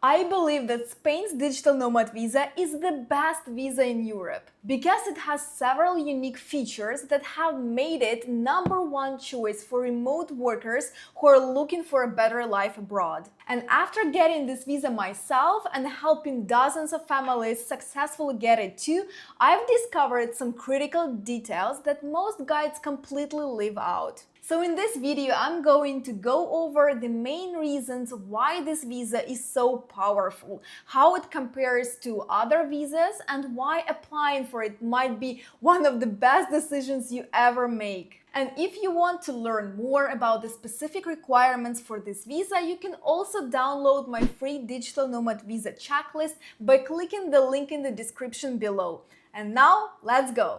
I believe that Spain's Digital Nomad Visa is the best visa in Europe because it has several unique features that have made it #1 choice for remote workers who are looking for a better life abroad. And after getting this visa myself and helping dozens of families successfully get it too, I've discovered some critical details that most guides completely leave out. So in this video, I'm going to go over the main reasons why this visa is so powerful, how it compares to other visas, and why applying for it might be one of the best decisions you ever make. And if you want to learn more about the specific requirements for this visa, you can also download my free Digital Nomad Visa checklist by clicking the link in the description below. And now, let's go!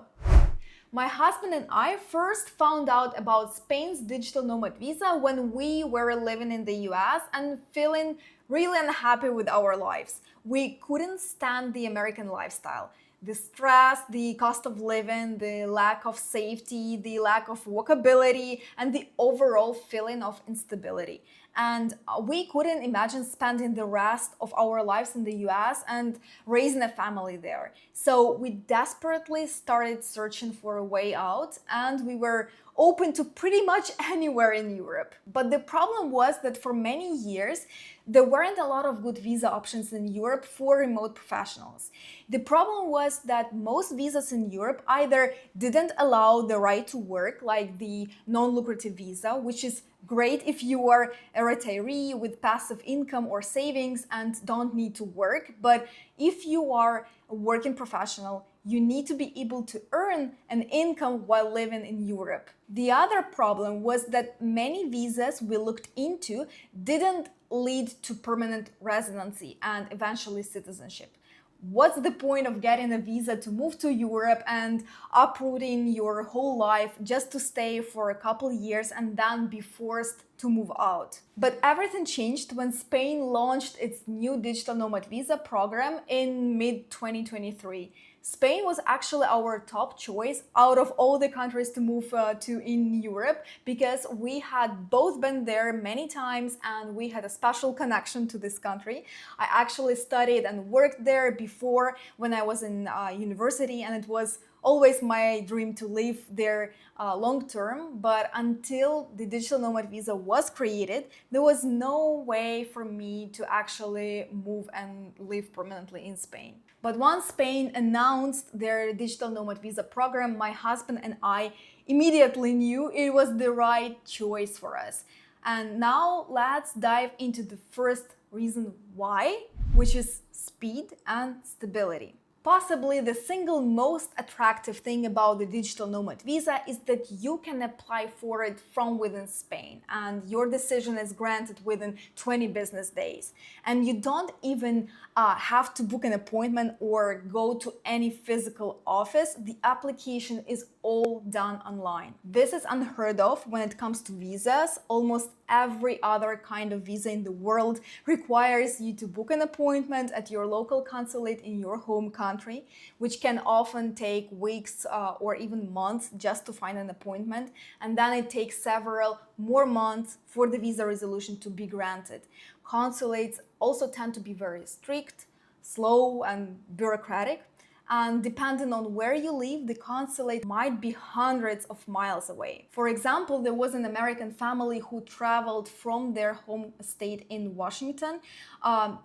My husband and I first found out about Spain's Digital Nomad Visa when we were living in the US and feeling really unhappy with our lives. We couldn't stand the American lifestyle. The stress, the cost of living, the lack of safety, the lack of walkability, and the overall feeling of instability. And we couldn't imagine spending the rest of our lives in the US and raising a family there. So we desperately started searching for a way out, and we were open to pretty much anywhere in Europe. But the problem was that for many years, there weren't a lot of good visa options in Europe for remote professionals. The problem was that most visas in Europe either didn't allow the right to work, like the non-lucrative visa, which is great if you are a retiree with passive income or savings and don't need to work. But if you are a working professional, you need to be able to earn an income while living in Europe. The other problem was that many visas we looked into didn't lead to permanent residency and eventually citizenship. What's the point of getting a visa to move to Europe and uprooting your whole life just to stay for a couple years and then be forced to move out? But everything changed when Spain launched its new Digital Nomad Visa program in mid-2023. Spain was actually our top choice out of all the countries to move to in Europe because we had both been there many times and we had a special connection to this country. I actually studied and worked there before when I was in university, and it was always my dream to live there long term. But until the Digital Nomad Visa was created, there was no way for me to actually move and live permanently in Spain. But once Spain announced their Digital Nomad Visa program, my husband and I immediately knew it was the right choice for us. And now let's dive into the first reason why, which is speed and stability. Possibly the single most attractive thing about the Digital Nomad Visa is that you can apply for it from within Spain, and your decision is granted within 20 business days. And you don't even have to book an appointment or go to any physical office. The application is all done online. This is unheard of when it comes to visas. Almost every other kind of visa in the world requires you to book an appointment at your local consulate in your home country, which can often take weeks or even months just to find an appointment. And then it takes several more months for the visa resolution to be granted. Consulates also tend to be very strict, slow, and bureaucratic. And depending on where you live, the consulate might be hundreds of miles away. For example, there was an American family who traveled from their home state in Washington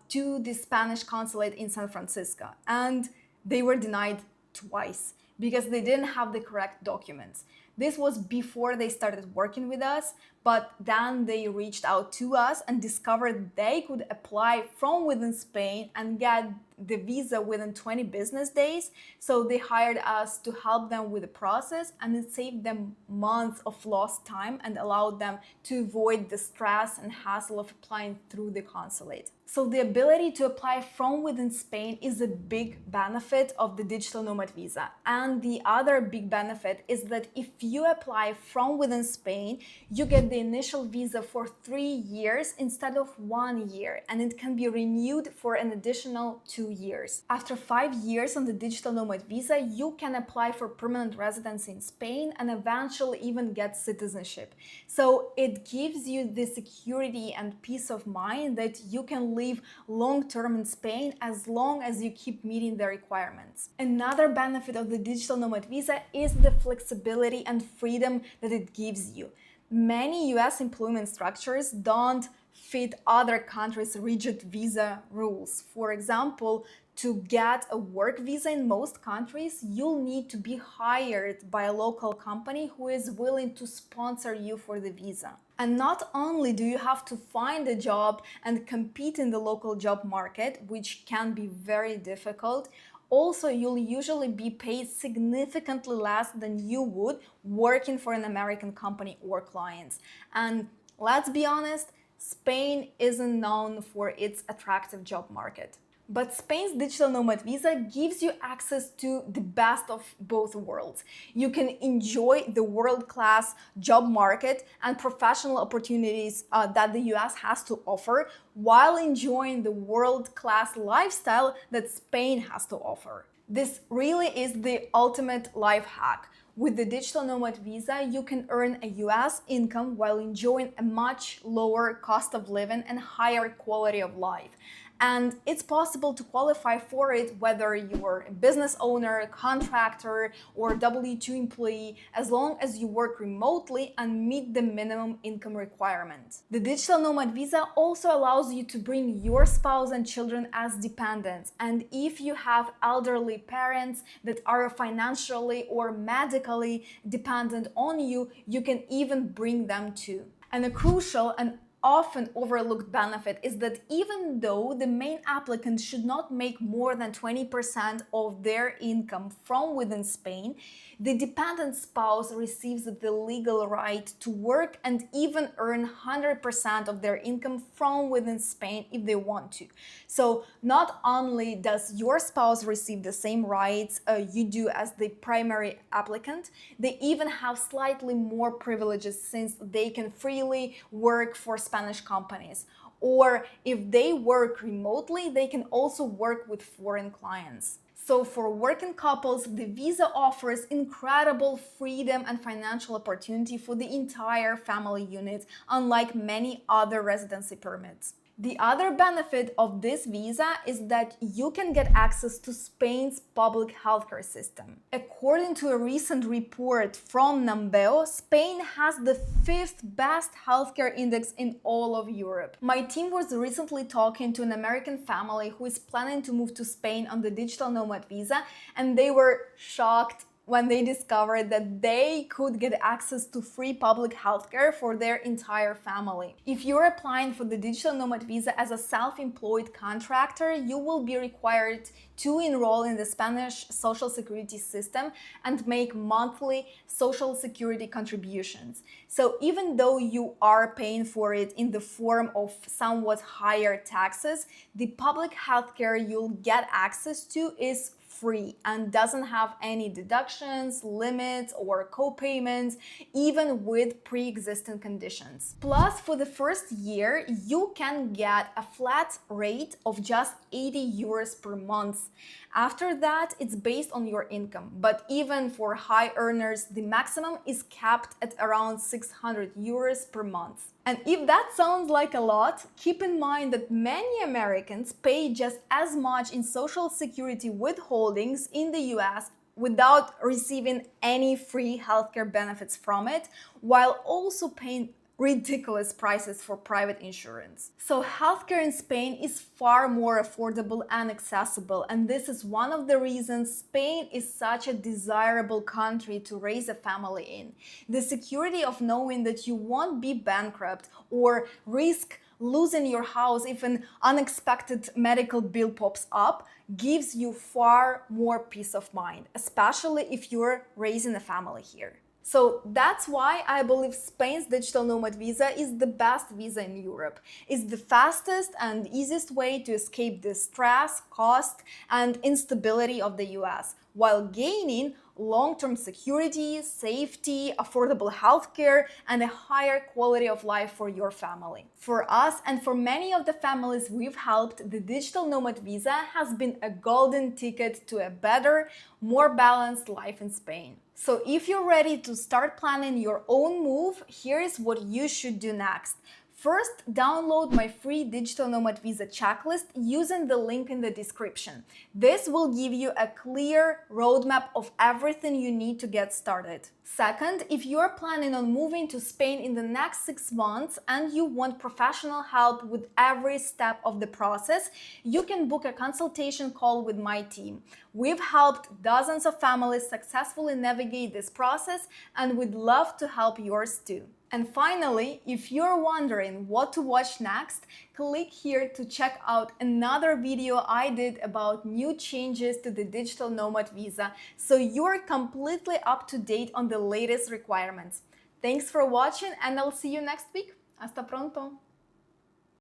to the Spanish consulate in San Francisco, and they were denied twice because they didn't have the correct documents. This was before they started working with us, but then they reached out to us and discovered they could apply from within Spain and get the visa within 20 business days. So they hired us to help them with the process, and it saved them months of lost time and allowed them to avoid the stress and hassle of applying through the consulate. So the ability to apply from within Spain is a big benefit of the Digital Nomad Visa. And the other big benefit is that if you apply from within Spain, you get the initial visa for 3 years instead of 1 year, and it can be renewed for an additional 2 years. After 5 years on the Digital Nomad Visa, you can apply for permanent residency in Spain and eventually even get citizenship. So it gives you the security and peace of mind that you can live long-term in Spain as long as you keep meeting the requirements. Another benefit of the Digital Nomad Visa is the flexibility and freedom that it gives you. Many US employment structures don't fit other countries' rigid visa rules. For example, to get a work visa in most countries, you'll need to be hired by a local company who is willing to sponsor you for the visa. And not only do you have to find a job and compete in the local job market, which can be very difficult, also you'll usually be paid significantly less than you would working for an American company or clients. And let's be honest, Spain isn't known for its attractive job market. But Spain's Digital Nomad Visa gives you access to the best of both worlds. You can enjoy the world-class job market and professional opportunities that the US has to offer, while enjoying the world-class lifestyle that Spain has to offer. This really is the ultimate life hack. With the Digital Nomad Visa, you can earn a US income while enjoying a much lower cost of living and higher quality of life. And it's possible to qualify for it whether you're a business owner, contractor, or W-2 employee, as long as you work remotely and meet the minimum income requirement. The Digital Nomad Visa also allows you to bring your spouse and children as dependents. And if you have elderly parents that are financially or medically dependent on you, you can even bring them too. And a crucial and often overlooked benefit is that even though the main applicant should not make more than 20% of their income from within Spain, the dependent spouse receives the legal right to work and even earn 100% of their income from within Spain if they want to. So not only does your spouse receive the same rights you do as the primary applicant, they even have slightly more privileges since they can freely work for Spanish companies. Or if they work remotely, they can also work with foreign clients. So for working couples, the visa offers incredible freedom and financial opportunity for the entire family unit, unlike many other residency permits. The other benefit of this visa is that you can get access to Spain's public healthcare system. According to a recent report from Numbeo, Spain has the 5th best healthcare index in all of Europe. My team was recently talking to an American family who is planning to move to Spain on the Digital Nomad Visa, and they were shocked when they discovered that they could get access to free public healthcare for their entire family. If you're applying for the Digital Nomad Visa as a self-employed contractor, you will be required to enroll in the Spanish Social Security system and make monthly Social Security contributions. So even though you are paying for it in the form of somewhat higher taxes, the public healthcare you'll get access to is free and doesn't have any deductions, limits, or co-payments, even with pre-existing conditions. Plus, for the first year, you can get a flat rate of just 80 euros per month. After that, it's based on your income, but even for high earners, the maximum is capped at around 600 euros per month. And if that sounds like a lot, keep in mind that many Americans pay just as much in Social Security withholdings in the US without receiving any free healthcare benefits from it, while also paying ridiculous prices for private insurance. So healthcare in Spain is far more affordable and accessible, and this is one of the reasons Spain is such a desirable country to raise a family in. The security of knowing that you won't be bankrupt or risk losing your house if an unexpected medical bill pops up gives you far more peace of mind, especially if you're raising a family here. So that's why I believe Spain's Digital Nomad Visa is the best visa in Europe. It's the fastest and easiest way to escape the stress, cost, and instability of the US, while gaining long-term security, safety, affordable healthcare, and a higher quality of life for your family. For us and for many of the families we've helped, the Digital Nomad Visa has been a golden ticket to a better, more balanced life in Spain. So if you're ready to start planning your own move, here is what you should do next. First, download my free Digital Nomad Visa checklist using the link in the description. This will give you a clear roadmap of everything you need to get started. Second, if you're planning on moving to Spain in the next 6 months and you want professional help with every step of the process, you can book a consultation call with my team. We've helped dozens of families successfully navigate this process, and we'd love to help yours too. And finally, if you're wondering what to watch next, click here to check out another video I did about new changes to the Digital Nomad Visa, so you're completely up to date on the latest requirements. Thanks for watching, and I'll see you next week. Hasta pronto!